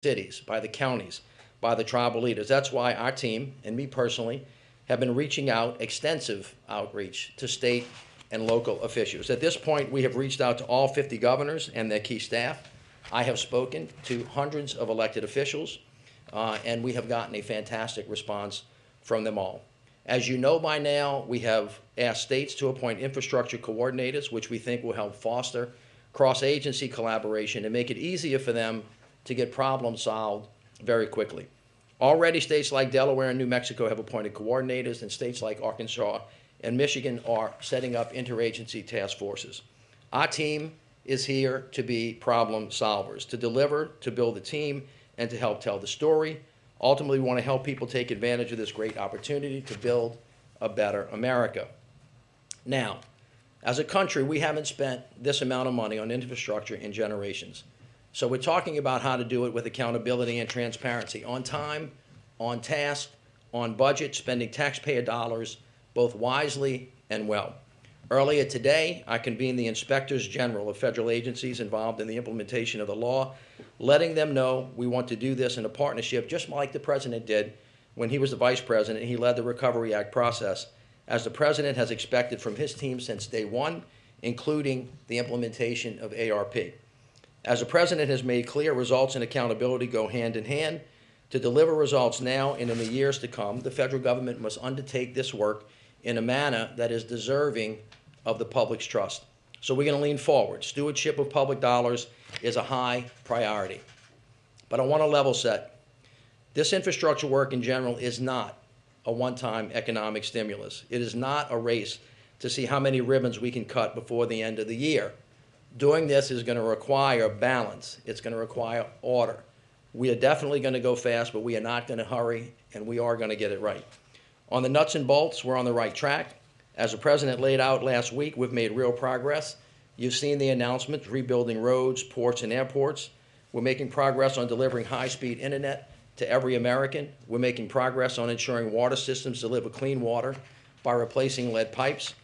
cities, by the counties, by the tribal leaders. That's why our team, and me personally, have been reaching out, extensive outreach to state and local officials. At this point, we have reached out to all 50 governors and their key staff. I have spoken to hundreds of elected officials, and we have gotten a fantastic response from them all. As you know by now, we have asked states to appoint infrastructure coordinators, which we think will help foster cross-agency collaboration and make it easier for them to get problems solved very quickly. Already, states like Delaware and New Mexico have appointed coordinators, and states like Arkansas and Michigan are setting up interagency task forces. Our team is here to be problem solvers, to deliver, to build a team, and to help tell the story. Ultimately, we want to help people take advantage of this great opportunity to build a better America. Now, as a country, we haven't spent this amount of money on infrastructure in generations. So we're talking about how to do it with accountability and transparency, on time, on task, on budget, spending taxpayer dollars both wisely and well. Earlier today, I convened the inspectors general of federal agencies involved in the implementation of the law, letting them know we want to do this in a partnership, just like the president did when he was the vice president. He led the Recovery Act process, as the president has expected from his team since day one, including the implementation of ARP. As the president has made clear, results and accountability go hand in hand. To deliver results now and in the years to come, the federal government must undertake this work in a manner that is deserving of the public's trust. So we're going to lean forward. Stewardship of public dollars is a high priority. But I want to level set. This infrastructure work in general is not a one-time economic stimulus. It is not a race to see how many ribbons we can cut before the end of the year. Doing this is going to require balance. It's going to require order. We are definitely going to go fast, but we are not going to hurry, and we are going to get it right. On the nuts and bolts, we're on the right track. As the president laid out last week, we've made real progress. You've seen the announcements, rebuilding roads, ports, and airports. We're making progress on delivering high-speed internet to every American. We're making progress on ensuring water systems deliver clean water by replacing lead pipes.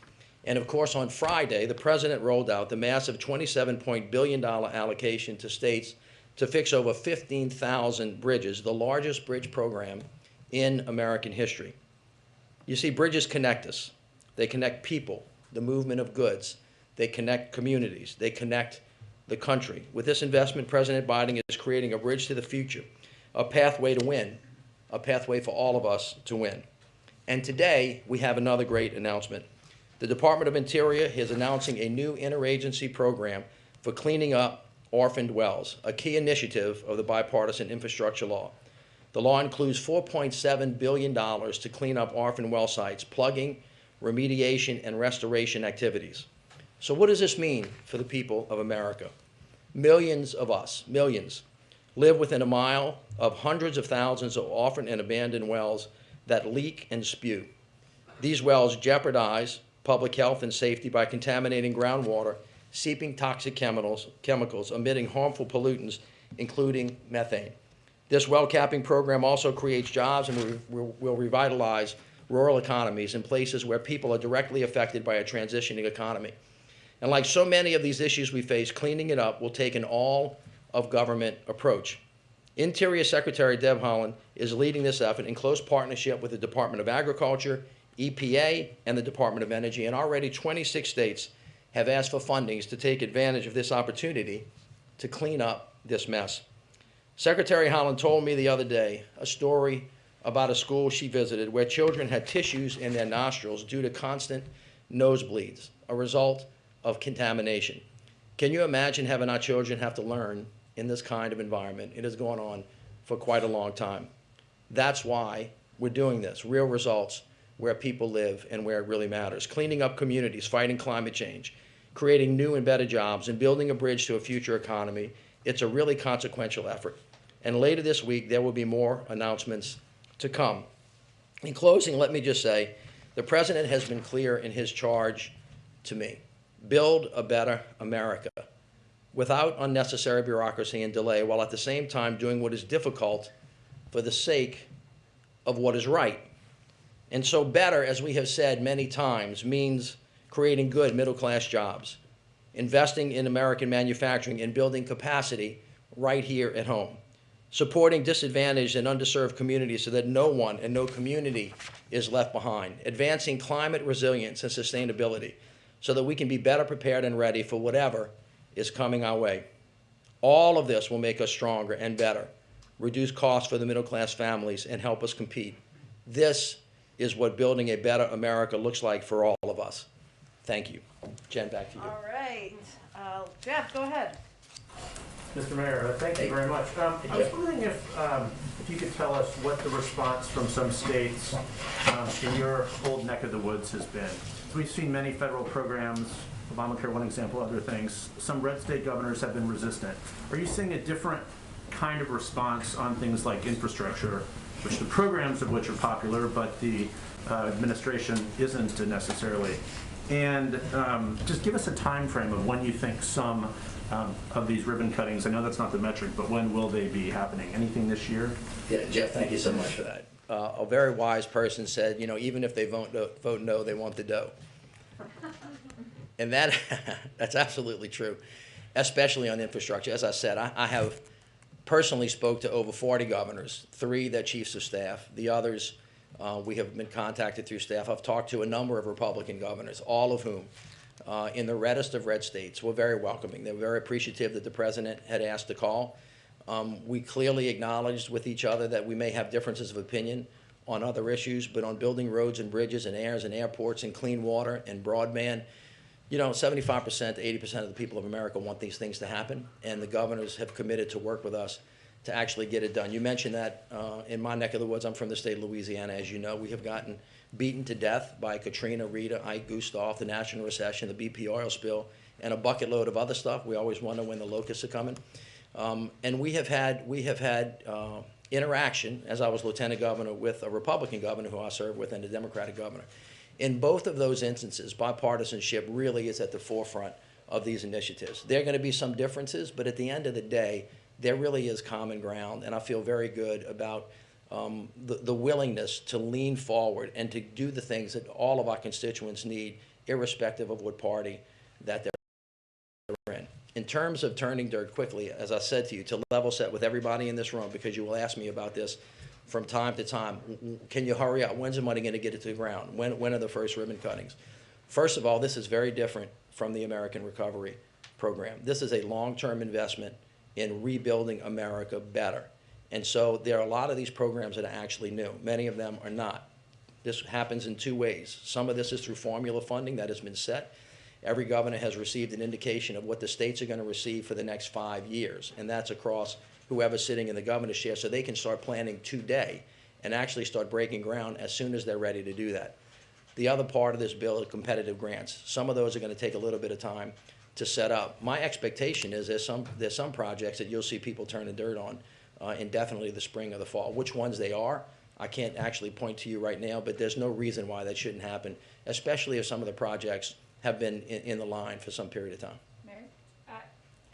And of course, on Friday, the president rolled out the massive $27 billion allocation to states to fix over 15,000 bridges, the largest bridge program in American history. You see, bridges connect us. They connect people, the movement of goods. They connect communities. They connect the country. With this investment, President Biden is creating a bridge to the future, a pathway to win, a pathway for all of us to win. And today, we have another great announcement. The Department of Interior is announcing a new interagency program for cleaning up orphaned wells, a key initiative of the bipartisan infrastructure law. The law includes $4.7 billion to clean up orphan well sites, plugging, remediation, and restoration activities. So what does this mean for the people of America? Millions of us, millions, live within a mile of hundreds of thousands of orphaned and abandoned wells that leak and spew. These wells jeopardize public health and safety by contaminating groundwater, seeping toxic chemicals, emitting harmful pollutants, including methane. This well capping program also creates jobs and will revitalize rural economies in places where people are directly affected by a transitioning economy. And like so many of these issues we face, cleaning it up will take an all-of-government approach. Interior Secretary Deb Haaland is leading this effort in close partnership with the Department of Agriculture, EPA, and the Department of Energy, and already 26 states have asked for fundings to take advantage of this opportunity to clean up this mess. Secretary Haaland told me the other day a story about a school she visited where children had tissues in their nostrils due to constant nosebleeds, a result of contamination. Can you imagine having our children have to learn in this kind of environment? It has gone on for quite a long time. That's why we're doing this, real results where people live and where it really matters. Cleaning up communities, fighting climate change, creating new and better jobs, and building a bridge to a future economy. It's a really consequential effort. And later this week, there will be more announcements to come. In closing, let me just say, the president has been clear in his charge to me. Build a better America without unnecessary bureaucracy and delay, while at the same time doing what is difficult for the sake of what is right. And so better, as we have said many times, means creating good middle-class jobs, investing in American manufacturing, and building capacity right here at home. supporting disadvantaged and underserved communities so that no one and no community is left behind, advancing climate resilience and sustainability so that we can be better prepared and ready for whatever is coming our way. All of this will make us stronger and better, reduce costs for the middle-class families, and help us compete. This is what building a better America looks like for all of us. Thank you. Jen, back to you. All right. Jeff, go ahead. Mr. Mayor, thank you very much. I was wondering if you could tell us what the response from some states in your old neck of the woods has been. So we've seen many federal programs, Obamacare, one example, other things. Some red state governors have been resistant. Are you seeing a different kind of response on things like infrastructure, which the programs of which are popular, but the administration isn't necessarily? And just give us a time frame of when you think some of these ribbon cuttings, I know that's not the metric, but when will they be happening? Anything this year? Yeah, Jeff, thank you so much for that. A very wise person said, you know, even if they vote no, they want the dough. And that's absolutely true, especially on infrastructure. As I said, I have personally spoke to over 40 governors, 3 that chiefs of staff. The others, we have been contacted through staff. I've talked to a number of Republican governors, all of whom, in the reddest of red states, were very welcoming. They were very appreciative that the president had asked to call. We clearly acknowledged with each other that we may have differences of opinion on other issues, but on building roads and bridges and airs and airports and clean water and broadband, you know, 75% to 80% of the people of America want these things to happen, and the governors have committed to work with us to actually get it done. You mentioned that in my neck of the woods. I'm from the state of Louisiana, as you know. We have gotten beaten to death by Katrina, Rita, Ike, Gustav, the national recession, the BP oil spill, and a bucket load of other stuff. We always wonder when the locusts are coming. And we have had interaction, as I was lieutenant governor, with a Republican governor who I served with and a Democratic governor. In both of those instances, bipartisanship really is at the forefront of these initiatives. There are going to be some differences, but at the end of the day, there really is common ground, and I feel very good about the willingness to lean forward and to do the things that all of our constituents need, irrespective of what party that they're in. In terms of turning dirt quickly, as I said to you, to level set with everybody in this room, because you will ask me about this from time to time, can you hurry up? When's the money going to get it to the ground? When are the first ribbon cuttings? First of all, this is very different from the American Recovery Program. This is a long-term investment in rebuilding America better. And so there are a lot of these programs that are actually new. Many of them are not. This happens in 2 ways. Some of this is through formula funding that has been set. Every governor has received an indication of what the states are going to receive for the next 5 years, and that's across whoever's sitting in the governor's chair, so they can start planning today and actually start breaking ground as soon as they're ready to do that. The other part of this bill is competitive grants. Some of those are going to take a little bit of time to set up. My expectation is there's some projects that you'll see people turning dirt on indefinitely the spring or the fall. Which ones they are, I can't actually point to you right now, but there's no reason why that shouldn't happen, especially if some of the projects have been in the line for some period of time.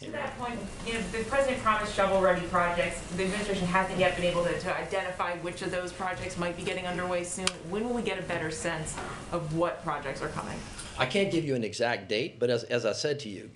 To that point, you know, the president promised shovel-ready projects. The administration hasn't yet been able to identify which of those projects might be getting underway soon. When will we get a better sense of what projects are coming? I can't give you an exact date, but as I said to you,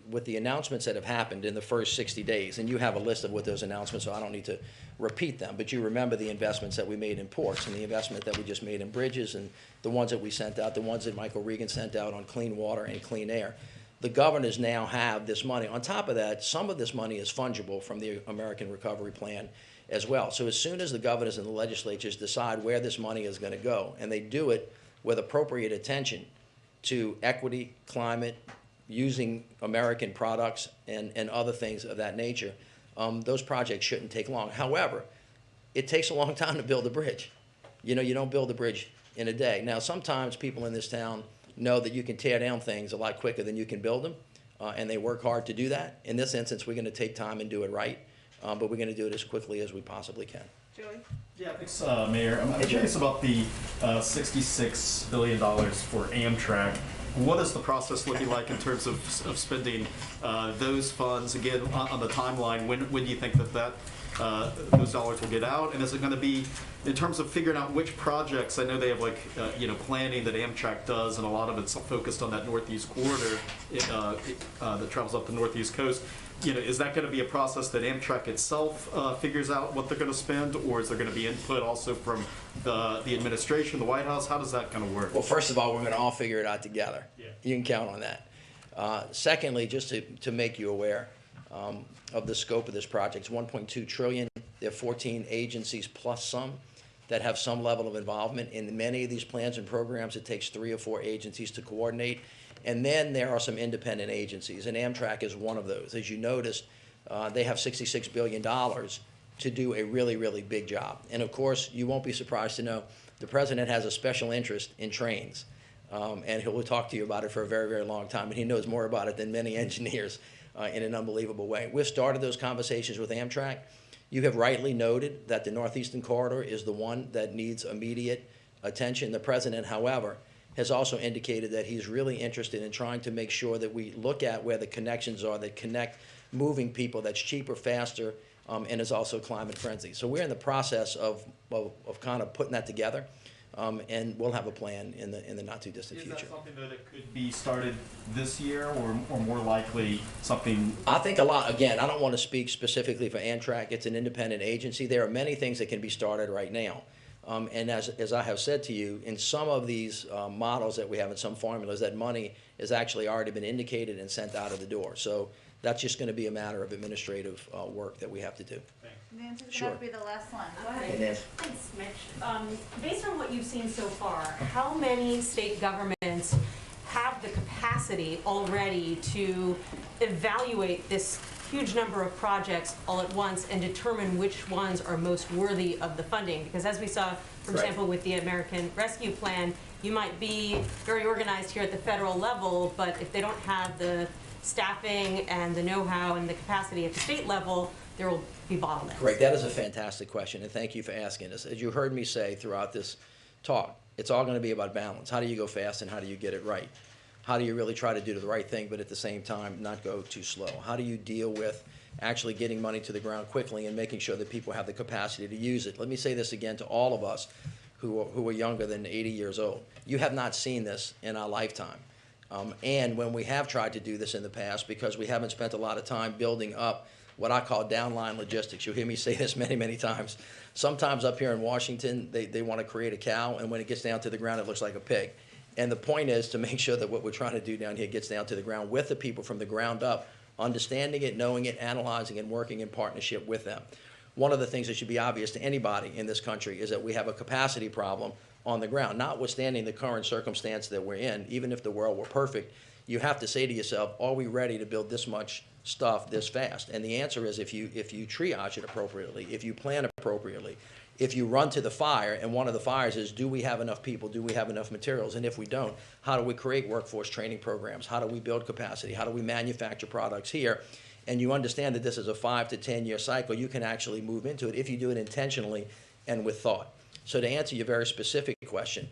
with the announcements that have happened in the first 60 days, and you have a list of what those announcements are, so I don't need to repeat them, but you remember the investments that we made in ports and the investment that we just made in bridges and the ones that we sent out, the ones that Michael Regan sent out on clean water and clean air. The governors now have this money. On top of that, some of this money is fungible from the American Recovery Plan as well. So as soon as the governors and the legislatures decide where this money is going to go, and they do it with appropriate attention to equity, climate, using American products and other things of that nature, those projects shouldn't take long. However, it takes a long time to build a bridge. You know, you don't build a bridge in a day. Now, sometimes people in this town know that you can tear down things a lot quicker than you can build them, and they work hard to do that. In this instance, we're going to take time and do it right, but we're going to do it as quickly as we possibly can. Joey? Yeah, thanks, Mayor. I'm curious about the $66 billion for Amtrak. What is the process looking like in terms of spending those funds? Again, on the timeline, when do you think that those dollars will get out? And is it going to be, in terms of figuring out which projects, I know they have planning that Amtrak does, and a lot of it's focused on that Northeast corridor that travels up the Northeast coast. is that going to be a process that Amtrak itself figures out what they're going to spend, or is there going to be input also from the administration, the White House? How does that kind of work? Well, first of all, we're going to all figure it out together. Yeah. You can count on that. Secondly, just to make you aware of the scope of this project, it's $1.2 trillion. There are 14 agencies plus some that have some level of involvement. In many of these plans and programs, it takes 3 or 4 agencies to coordinate. And then there are some independent agencies, and Amtrak is one of those. As you noticed, they have $66 billion to do a really, really big job. And of course, you won't be surprised to know the president has a special interest in trains. And he will talk to you about it for a very, very long time, and he knows more about it than many engineers in an unbelievable way. We've started those conversations with Amtrak. You have rightly noted that the Northeastern Corridor is the one that needs immediate attention. The president, however, has also indicated that he's really interested in trying to make sure that we look at where the connections are that connect moving people that's cheaper, faster, and is also climate friendly. So we're in the process of kind of putting that together, and we'll have a plan in the not too distant future. Is that something that it could be started this year, or more likely something? I think a lot, again, I don't want to speak specifically for Amtrak. It's an independent agency. There are many things that can be started right now. And as I have said to you, in some of these models that we have in some formulas, that money has actually already been indicated and sent out of the door. So that's just going to be a matter of administrative work that we have to do. Nancy's Sure. going to be the last one. Go ahead. Hey, Nancy. Thanks, Mitch. Based on what you've seen so far, how many state governments have the capacity already to evaluate this huge number of projects all at once and determine which ones are most worthy of the funding? Because as we saw, for Right. example, with the American Rescue Plan, you might be very organized here at the federal level, but if they don't have the staffing and the know-how and the capacity at the state level, there will be bottlenecks. Correct. That is a fantastic question, and thank you for asking us. As you heard me say throughout this talk, it's all going to be about balance. How do you go fast and how do you get it right? How do you really try to do the right thing, but at the same time not go too slow? How do you deal with actually getting money to the ground quickly and making sure that people have the capacity to use it? Let me say this again to all of us who are younger than 80 years old. You have not seen this in our lifetime. And when we have tried to do this in the past, because we haven't spent a lot of time building up what I call downline logistics. You'll hear me say this many, many times. Sometimes up here in Washington, they want to create a cow, and when it gets down to the ground, it looks like a pig. And the point is to make sure that what we're trying to do down here gets down to the ground with the people from the ground up, understanding it, knowing it, analyzing, and working in partnership with them. One of the things that should be obvious to anybody in this country is that we have a capacity problem on the ground. Notwithstanding the current circumstance that we're in, even if the world were perfect, you have to say to yourself, are we ready to build this much stuff this fast? And the answer is if you triage it appropriately, if you plan appropriately, if you run to the fire, and one of the fires is, do we have enough people, do we have enough materials, and if we don't, how do we create workforce training programs, how do we build capacity, how do we manufacture products here, and you understand that this is a 5 to 10 year cycle, you can actually move into it if you do it intentionally and with thought. So to answer your very specific question,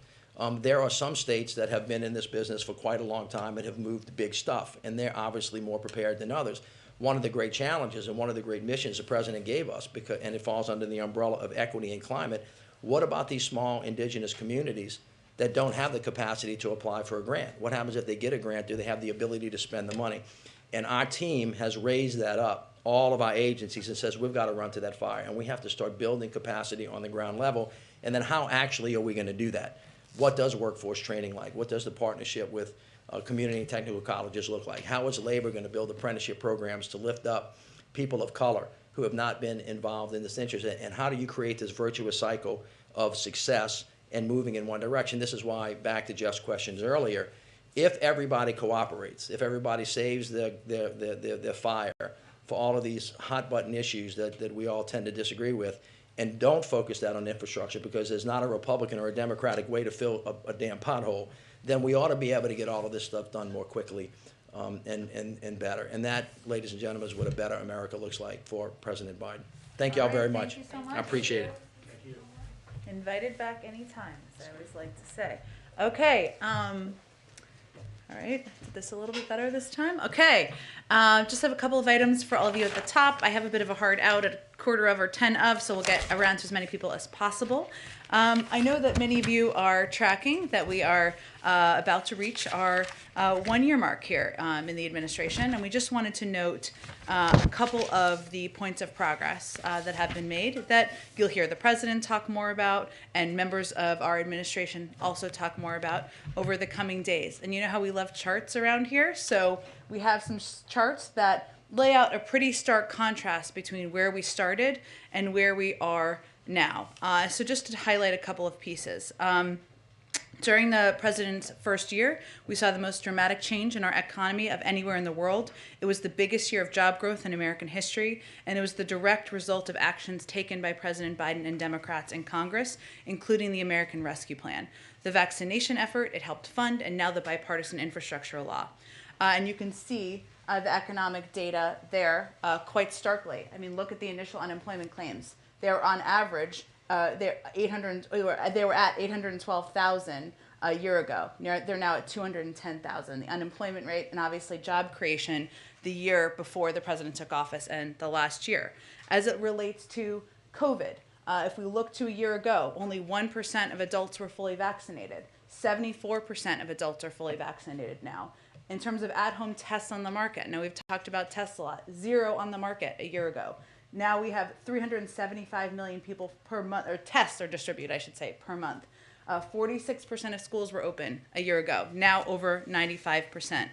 there are some states that have been in this business for quite a long time and have moved big stuff, and they're obviously more prepared than others. One of the great challenges and one of the great missions the president gave us, and it falls under the umbrella of equity and climate, what about these small indigenous communities that don't have the capacity to apply for a grant? What happens if they get a grant? Do they have the ability to spend the money? And our team has raised that up, all of our agencies, and says we've got to run to that fire, and we have to start building capacity on the ground level. And then how actually are we going to do that? What does workforce training like? What does the partnership with community and technical colleges look like? How is labor going to build apprenticeship programs to lift up people of color who have not been involved in this interest? And how do you create this virtuous cycle of success and moving in one direction? This is why, back to Jeff's questions earlier, if everybody cooperates, if everybody saves their fire for all of these hot button issues that we all tend to disagree with, and don't focus that on infrastructure because there's not a Republican or a Democratic way to fill a damn pothole, then we ought to be able to get all of this stuff done more quickly and better. And that, ladies and gentlemen, is what a better America looks like for President Biden. Thank you all very much. Thank you so much. I appreciate it. Invited back anytime, as I always like to say. Okay, all right, did this a little bit better this time? Okay, just have a couple of items for all of you at the top. I have a bit of a hard out at quarter of or 10 of, so we'll get around to as many people as possible. I know that many of you are tracking that we are about to reach our 1-year mark here in the administration, and we just wanted to note a couple of the points of progress that have been made that you'll hear the president talk more about and members of our administration also talk more about over the coming days. And you know how we love charts around here? So we have some charts that lay out a pretty stark contrast between where we started and where we are now. So just to highlight a couple of pieces. During the president's first year, we saw the most dramatic change in our economy of anywhere in the world. It was the biggest year of job growth in American history, and it was the direct result of actions taken by President Biden and Democrats in Congress, including the American Rescue Plan, the vaccination effort it helped fund, and now the bipartisan infrastructure law. And you can see the economic data there quite starkly. I mean, look at the initial unemployment claims. They're on average, they were at 812,000 a year ago. They're now at 210,000. The unemployment rate and obviously job creation the year before the president took office and the last year. As it relates to COVID, if we look to a year ago, only 1% of adults were fully vaccinated. 74% of adults are fully vaccinated now. In terms of at-home tests on the market, now we've talked about tests a lot, 0 on the market a year ago. Now we have 375 million people per month, or tests are distributed, I should say, per month. 46% of schools were open a year ago, now over 95%.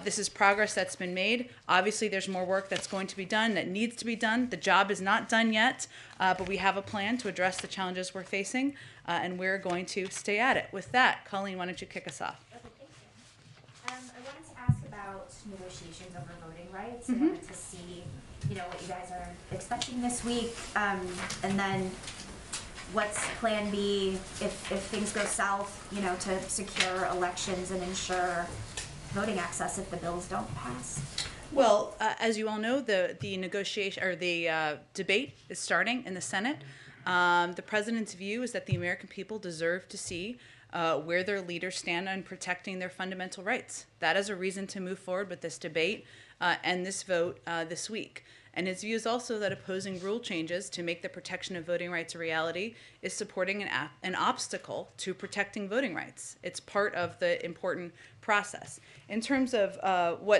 This is progress that's been made. Obviously, there's more work that's going to be done, that needs to be done. The job is not done yet, but we have a plan to address the challenges we're facing, and we're going to stay at it. With that, Colleen, why don't you kick us off? Okay, thank you. I wanted to ask about negotiations over voting rights and to see, what you guys are expecting this week, and then what's plan B if things go south, to secure elections and ensure voting access if the bills don't pass? Well, as you all know, the negotiation or the debate is starting in the Senate. The president's view is that the American people deserve to see where their leaders stand on protecting their fundamental rights. That is a reason to move forward with this debate and this vote this week. And his view is also that opposing rule changes to make the protection of voting rights a reality is supporting an obstacle to protecting voting rights. It's part of the important process. In terms of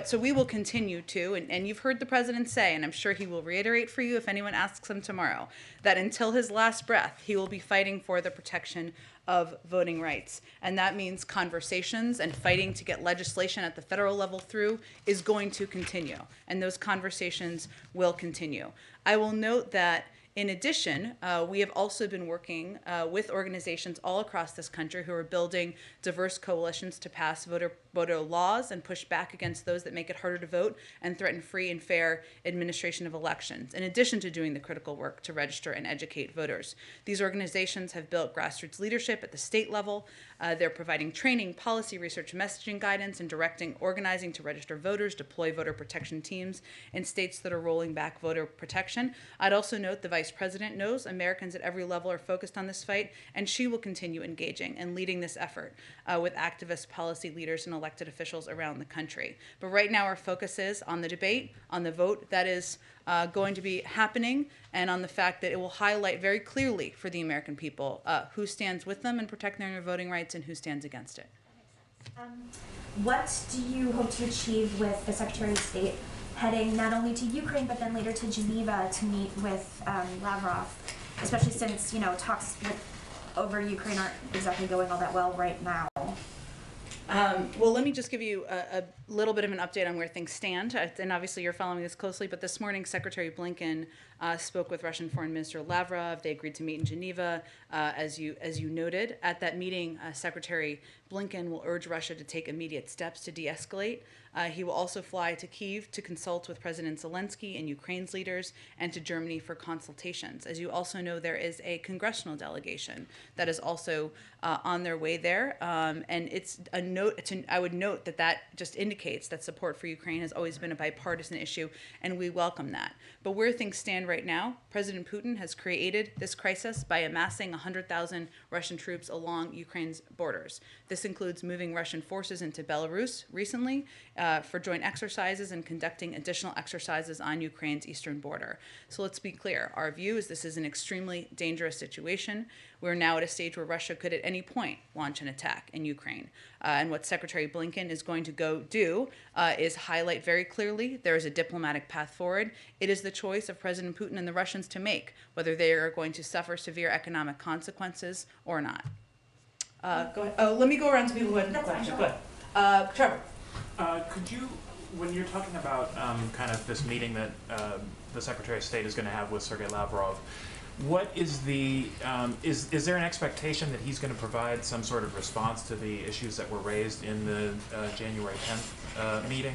so we will continue to, and you've heard the president say, and I'm sure he will reiterate for you if anyone asks him tomorrow, that until his last breath, he will be fighting for the protection of voting rights. And that means conversations and fighting to get legislation at the federal level through is going to continue. And those conversations will continue. I will note that in addition, we have also been working with organizations all across this country who are building diverse coalitions to pass voter laws and push back against those that make it harder to vote and threaten free and fair administration of elections, in addition to doing the critical work to register and educate voters. These organizations have built grassroots leadership at the state level. They're providing training, policy, research, messaging guidance, and directing organizing to register voters, deploy voter protection teams in states that are rolling back voter protection. I'd also note the Vice President knows Americans at every level are focused on this fight, and she will continue engaging and leading this effort with activists, policy leaders, and elected officials around the country. But right now our focus is on the debate, on the vote that is going to be happening, and on the fact that it will highlight very clearly for the American people who stands with them in protecting their voting rights and who stands against it. What do you hope to achieve with the Secretary of State heading not only to Ukraine but then later to Geneva to meet with Lavrov, especially since talks over Ukraine aren't exactly going all that well right now? Well, let me just give you a little bit of an update on where things stand. And obviously you're following this closely, but this morning Secretary Blinken spoke with Russian Foreign Minister Lavrov. They agreed to meet in Geneva, as you noted. At that meeting, Secretary Blinken will urge Russia to take immediate steps to de-escalate. He will also fly to Kyiv to consult with President Zelensky and Ukraine's leaders, and to Germany for consultations. As you also know, there is a congressional delegation that is also on their way there, and it's a note. I would note that just indicates that support for Ukraine has always been a bipartisan issue, and we welcome that. But where things stand right now, President Putin has created this crisis by amassing 100,000 Russian troops along Ukraine's borders. This includes moving Russian forces into Belarus recently. for joint exercises and conducting additional exercises on Ukraine's eastern border. So let's be clear. Our view is this is an extremely dangerous situation. We're now at a stage where Russia could at any point launch an attack in Ukraine. And what Secretary Blinken is going to go do is highlight very clearly there is a diplomatic path forward. It is the choice of President Putin and the Russians to make whether they are going to suffer severe economic consequences or not. Go ahead. Oh, let me go around to people who had questions. Go ahead. Trevor. Could you, when you're talking about kind of this meeting that the Secretary of State is going to have with Sergei Lavrov, what is the, is there an expectation that he's going to provide some sort of response to the issues that were raised in the January 10th meeting?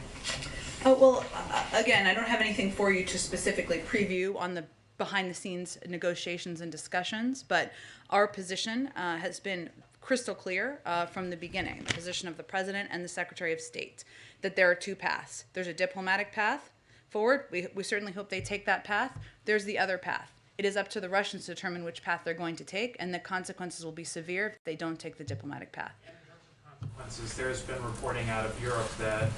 Oh, well, again, I don't have anything for you to specifically preview on the behind-the-scenes negotiations and discussions, but our position has been crystal clear from the beginning, the position of the President and the Secretary of State, that there are two paths. There's a diplomatic path forward. We certainly hope they take that path. There's the other path. It is up to the Russians to determine which path they're going to take, and the consequences will be severe if they don't take the diplomatic path. In terms of consequences, there's been reporting out of Europe that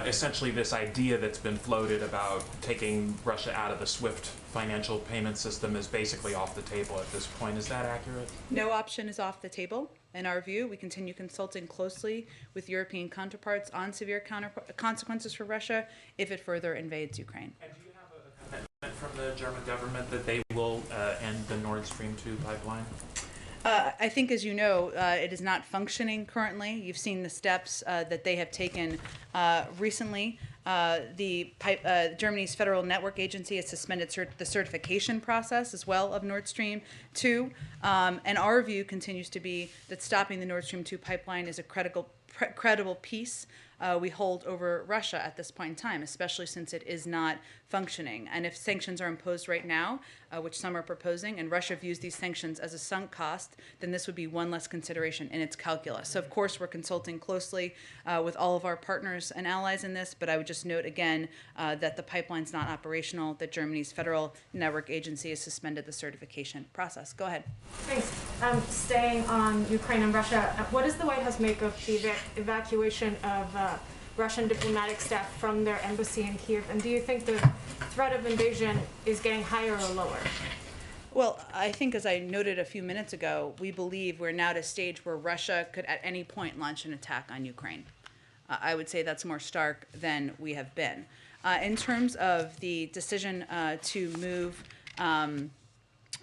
essentially this idea that's been floated about taking Russia out of the SWIFT financial payment system is basically off the table at this point. Is that accurate? No option is off the table. In our view, we continue consulting closely with European counterparts on severe consequences for Russia if it further invades Ukraine. And do you have a commitment from the German government that they will end the Nord Stream 2 pipeline? I think, as you know, it is not functioning currently. You've seen the steps that they have taken recently. Germany's Federal Network Agency has suspended the certification process as well of Nord Stream 2. And our view continues to be that stopping the Nord Stream 2 pipeline is a credible peace we hold over Russia at this point in time, especially since it is not functioning. And if sanctions are imposed right now, which some are proposing, and Russia views these sanctions as a sunk cost, then this would be one less consideration in its calculus. So, of course, we're consulting closely with all of our partners and allies in this, but I would just note again that the pipeline's not operational, that Germany's Federal Network Agency has suspended the certification process. Go ahead. Thanks. Staying on Ukraine and Russia, what does the White House make of the evacuation of Russian diplomatic staff from their embassy in Kiev? And do you think the threat of invasion is getting higher or lower? Well, I think, as I noted a few minutes ago, we believe we're now at a stage where Russia could at any point launch an attack on Ukraine. I would say that's more stark than we have been. In terms of the decision to move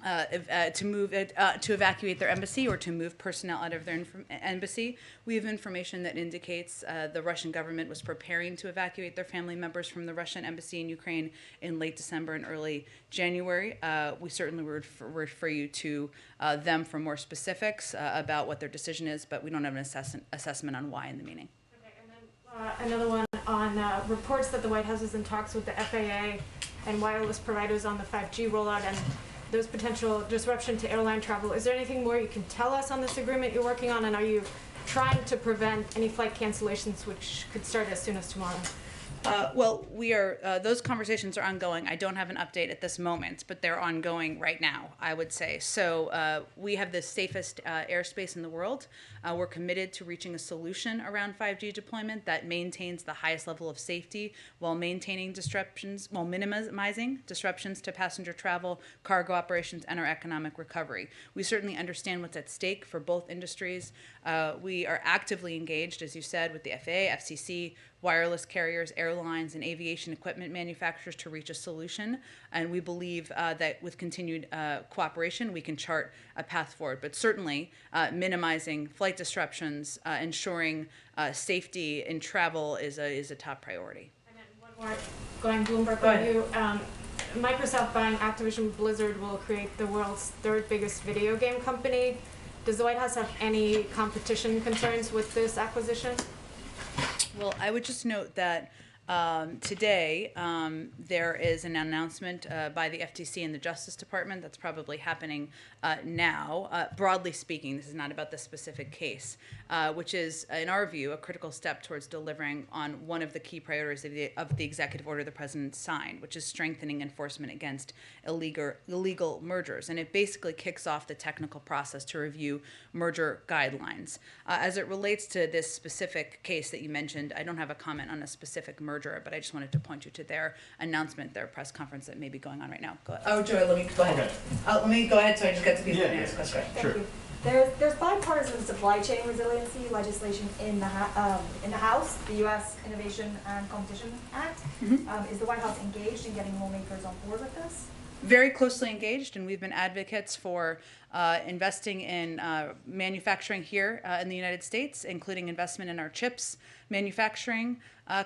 to evacuate their embassy or to move personnel out of their embassy, we have information that indicates the Russian government was preparing to evacuate their family members from the Russian embassy in Ukraine in late December and early January. We certainly would refer you to them for more specifics about what their decision is, but we don't have an assessment on why in the meeting. Okay, and then another one on reports that the White House is in talks with the FAA and wireless providers on the 5G rollout and there's potential disruption to airline travel. Is there anything more you can tell us on this agreement you're working on, and are you trying to prevent any flight cancellations which could start as soon as tomorrow? Well, we are. Those conversations are ongoing. I don't have an update at this moment, but they're ongoing right now, I would say. So we have the safest airspace in the world. We're committed to reaching a solution around 5G deployment that maintains the highest level of safety while maintaining disruptions, while minimizing disruptions to passenger travel, cargo operations, and our economic recovery. We certainly understand what's at stake for both industries. We are actively engaged, as you said, with the FAA, FCC, wireless carriers, airlines, and aviation equipment manufacturers to reach a solution. And we believe that with continued cooperation, we can chart a path forward. But certainly, minimizing flight disruptions, ensuring safety in travel is a top priority. And then one more, going Bloomberg on you. Microsoft buying Activision Blizzard will create the world's third biggest video game company. Does the White House have any competition concerns with this acquisition? Well, I would just note that Today, there is an announcement by the FTC and the Justice Department that's probably happening now. Broadly speaking, this is not about this specific case, which is, in our view, a critical step towards delivering on one of the key priorities of the executive order the president signed, which is strengthening enforcement against illegal mergers. And it basically kicks off the technical process to review merger guidelines. As it relates to this specific case that you mentioned, I don't have a comment on a specific merger, but I just wanted to point you to their announcement, their press conference that may be going on right now. Go ahead. Oh, Joy, let me go ahead. Let me go ahead so I just get to people and ask questions. Thank you. There's bipartisan supply chain resiliency legislation in the House, the U.S. Innovation and Competition Act. Is the White House engaged in getting lawmakers on board with this? Very closely engaged, and we've been advocates for investing in manufacturing here in the United States, including investment in our chips manufacturing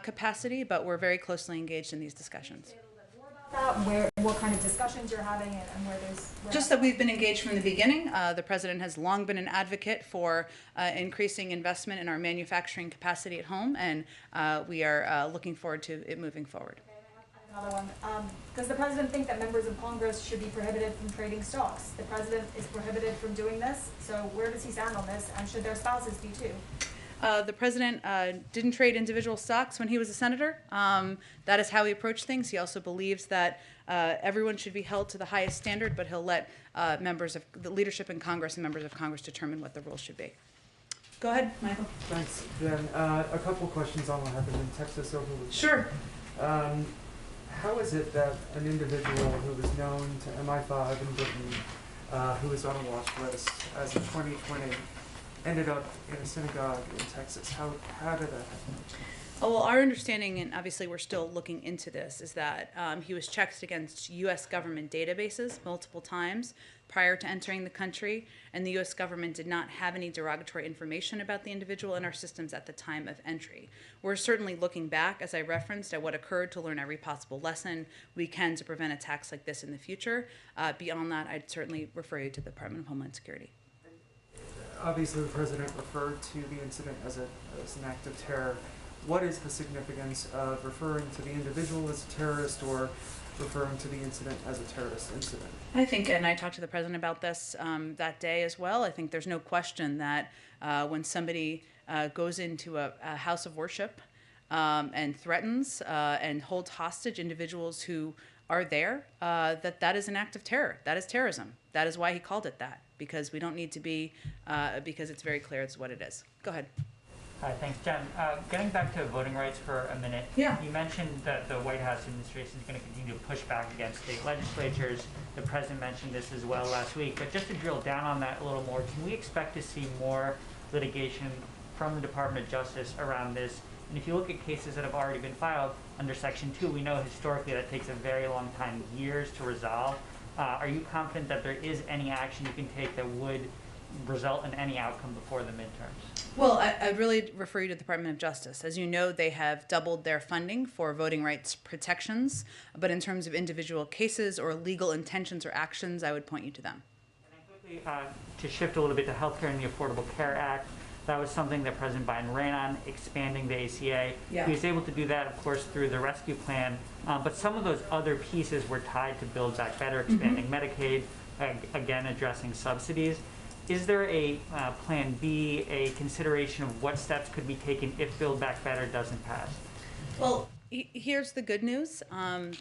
capacity, but we're very closely engaged in these discussions. Say a little bit more about that, what kind of discussions you're having and where there's... Just that we've been engaged from the beginning. The president has long been an advocate for increasing investment in our manufacturing capacity at home, and we are looking forward to it moving forward. Another one. Does the president think that members of Congress should be prohibited from trading stocks? The president is prohibited from doing this, so where does he stand on this, and should their spouses be too? The president didn't trade individual stocks when he was a senator. That is how he approached things. He also believes that everyone should be held to the highest standard, but he'll let members of the leadership in Congress and members of Congress determine what the rules should be. Go ahead, Michael. Thanks, Ben. A couple of questions on what happened in Texas over the weekend. Sure. How is it that an individual who was known to MI5 in Britain, who was on a watch list as of 2020, ended up in a synagogue in Texas? How did that happen? Oh, well, our understanding, and obviously we're still looking into this, is that he was checked against U.S. government databases multiple times prior to entering the country, and the U.S. government did not have any derogatory information about the individual in our systems at the time of entry. We're certainly looking back, as I referenced, at what occurred to learn every possible lesson we can to prevent attacks like this in the future. Beyond that, I'd certainly refer you to the Department of Homeland Security. Obviously, the president referred to the incident as an act of terror. What is the significance of referring to the individual as a terrorist or referring to the incident as a terrorist incident? I think, and I talked to the president about this that day as well, I think there's no question that when somebody goes into a house of worship and threatens and holds hostage individuals who are there, that is an act of terror. That is terrorism. That is why he called it that, because we don't need to be, because it's very clear it's what it is. Go ahead. Hi, thanks, Jen. Getting back to voting rights for a minute, Yeah. You mentioned that the White House administration is going to continue to push back against state legislatures. The president mentioned this as well last week. But just to drill down on that a little more, can we expect to see more litigation from the Department of Justice around this? And if you look at cases that have already been filed under Section 2, we know historically that takes a very long time, years to resolve. Are you confident that there is any action you can take that would result in any outcome before the midterms? Well, I'd really refer you to the Department of Justice. As you know, they have doubled their funding for voting rights protections, but in terms of individual cases or legal intentions or actions, I would point you to them. And quickly, to shift a little bit to healthcare and the Affordable Care Act, that was something that President Biden ran on, expanding the ACA. Yeah. He was able to do that, of course, through the rescue plan, but some of those other pieces were tied to Build Back Better, expanding Medicaid, again, addressing subsidies. Is there a plan B, a consideration of what steps could be taken if Build Back Better doesn't pass? Well, here's the good news.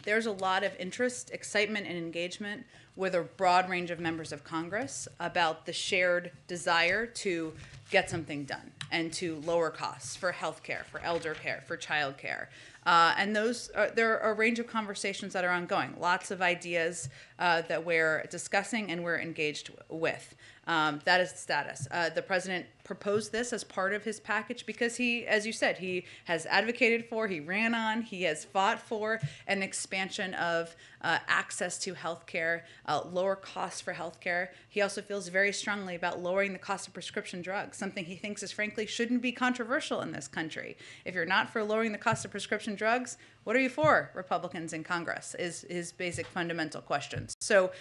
There's a lot of interest, excitement, and engagement with a broad range of members of Congress about the shared desire to get something done and to lower costs for health care, for elder care, for child care. And there are a range of conversations that are ongoing, lots of ideas that we're discussing and we're engaged with. That is the status. The president proposed this as part of his package because he, as you said, he has advocated for, he ran on, he has fought for an expansion of access to health care, lower costs for health care. He also feels very strongly about lowering the cost of prescription drugs, something he thinks is frankly shouldn't be controversial in this country. If you're not for lowering the cost of prescription drugs, What are you for, Republicans in Congress, is his basic fundamental question. So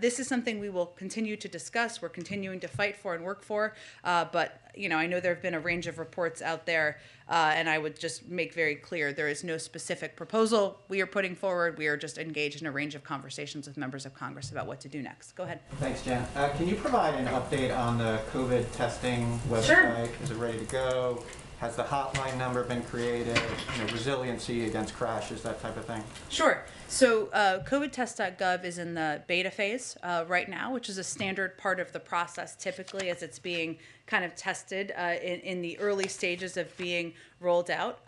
this is something we will continue to discuss. We're continuing to fight for and work for. But, I know there have been a range of reports out there, and I would just make very clear there is no specific proposal we are putting forward. We are just engaged in a range of conversations with members of Congress about what to do next. Go ahead. Thanks, Jen. Can you provide an update on the COVID testing website? Sure. Is it ready to go? Has the hotline number been created? Resiliency against crashes, that type of thing? Sure. So covidtest.gov is in the beta phase right now, which is a standard part of the process typically as it's being kind of tested in the early stages of being rolled out.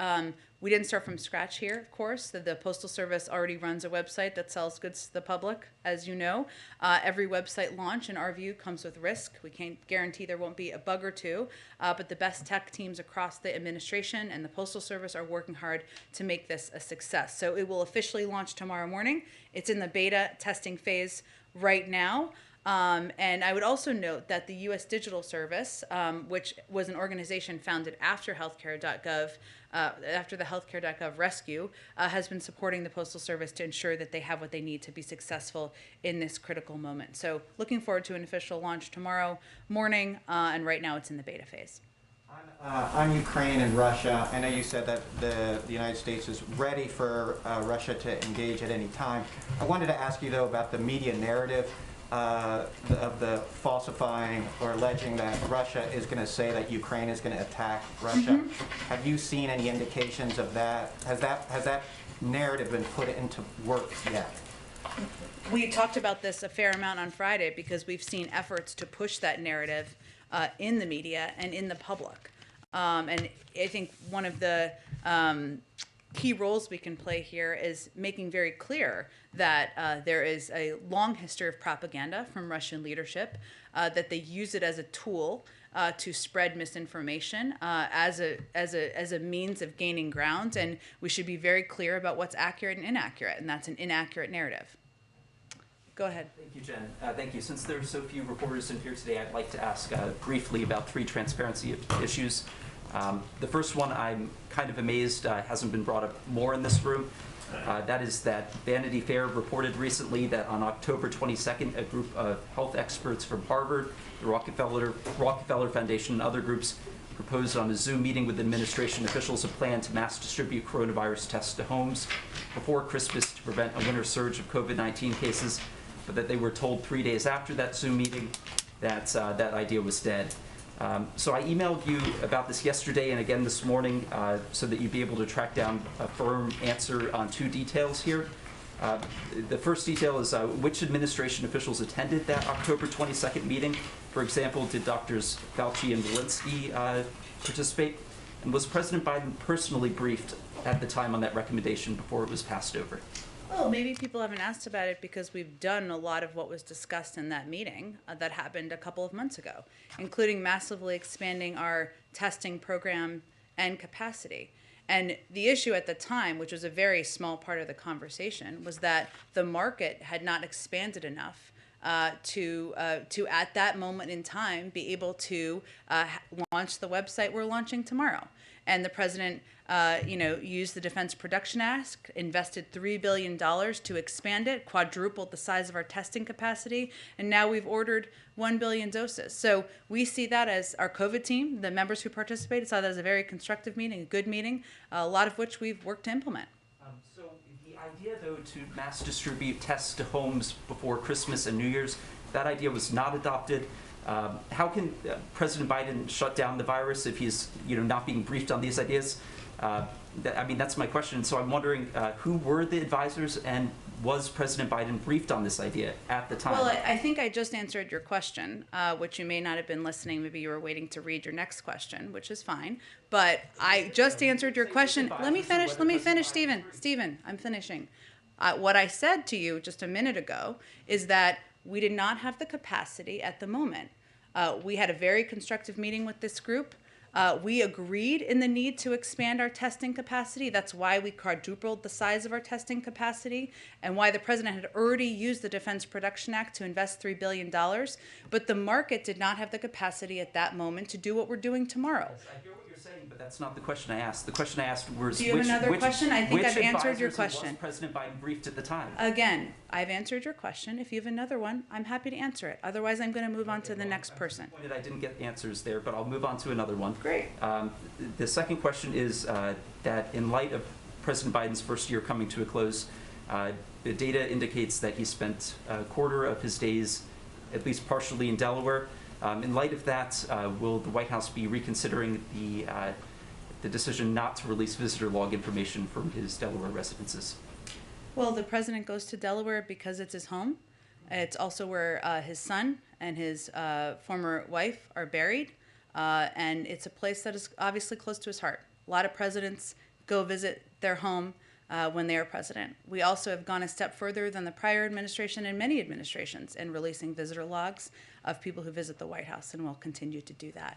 We didn't start from scratch here, of course. The Postal Service already runs a website that sells goods to the public, as you know. Every website launch, in our view, comes with risk. We can't guarantee there won't be a bug or two, but the best tech teams across the administration and the Postal Service are working hard to make this a success. So it will officially launch tomorrow morning. It's in the beta testing phase right now. And I would also note that the U.S. Digital Service, which was an organization founded after healthcare.gov, after the healthcare.gov rescue, has been supporting the Postal Service to ensure that they have what they need to be successful in this critical moment. So looking forward to an official launch tomorrow morning, and right now it's in the beta phase. On Ukraine and Russia, I know you said that the United States is ready for Russia to engage at any time. I wanted to ask you, though, about the media narrative of the falsifying or alleging that Russia is going to say that Ukraine is going to attack Russia. Have you seen any indications of that? Has that narrative been put into work yet? We talked about this a fair amount on Friday because we've seen efforts to push that narrative in the media and in the public. And I think one of the key roles we can play here is making very clear that there is a long history of propaganda from Russian leadership, that they use it as a tool to spread misinformation as a means of gaining ground, and we should be very clear about what's accurate and inaccurate, and that's an inaccurate narrative. Go ahead. Thank you, Jen. Thank you. Since there are so few reporters in here today, I'd like to ask briefly about 3 transparency issues. The first one, I'm kind of amazed hasn't been brought up more in this room. That is that Vanity Fair reported recently that on October 22nd, a group of health experts from Harvard, the Rockefeller Foundation, and other groups proposed on a Zoom meeting with administration officials a plan to mass distribute coronavirus tests to homes before Christmas to prevent a winter surge of COVID-19 cases, but that they were told 3 days after that Zoom meeting that that idea was dead. So I emailed you about this yesterday and again this morning so that you'd be able to track down a firm answer on 2 details here. The first detail is which administration officials attended that October 22nd meeting. For example, did Drs. Fauci and Walensky participate? And was President Biden personally briefed at the time on that recommendation before it was passed over? Well, maybe people haven't asked about it because we've done a lot of what was discussed in that meeting that happened a couple of months ago, including massively expanding our testing program and capacity. And the issue at the time, which was a very small part of the conversation, was that the market had not expanded enough to at that moment in time be able to launch the website we're launching tomorrow. And the president, used the Defense Production Act, invested $3 billion to expand it, quadrupled the size of our testing capacity, and now we've ordered 1 billion doses. So we see that as our COVID team, the members who participated, saw that as a very constructive meeting, a good meeting, a lot of which we've worked to implement. So the idea, though, to mass distribute tests to homes before Christmas and New Year's, that idea was not adopted. How can President Biden shut down the virus if he's not being briefed on these ideas? That's my question. So I'm wondering who were the advisors, and was President Biden briefed on this idea at the time? Well, I think I just answered your question, which you may not have been listening. Maybe you were waiting to read your next question, which is fine. But I just answered your question. Let me finish, Stephen. Stephen, I'm finishing. What I said to you just a minute ago is that we did not have the capacity at the moment. We had a very constructive meeting with this group. We agreed in the need to expand our testing capacity. That's why we quadrupled the size of our testing capacity and why the president had already used the Defense Production Act to invest $3 billion. But the market did not have the capacity at that moment to do what we're doing tomorrow. Yes, I hear what you're saying, But that's not the question I asked. The question I asked was Do you have another question? I think I've answered your question. Was President Biden briefed at the time? Again, I've answered your question. If you have another one, I'm happy to answer it. Otherwise, I'm going to move on to the next person. I didn't get answers there, but I'll move on to another one. Great. The second question is that in light of President Biden's first year coming to a close, the data indicates that he spent a quarter of his days, at least partially, in Delaware. In light of that, will the White House be reconsidering the decision not to release visitor log information from his Delaware residences? Well, the president goes to Delaware because it's his home. It's also where his son and his former wife are buried. And it's a place that is obviously close to his heart. A lot of presidents go visit their home when they are president. We also have gone a step further than the prior administration and many administrations in releasing visitor logs of people who visit the White House, and we'll continue to do that.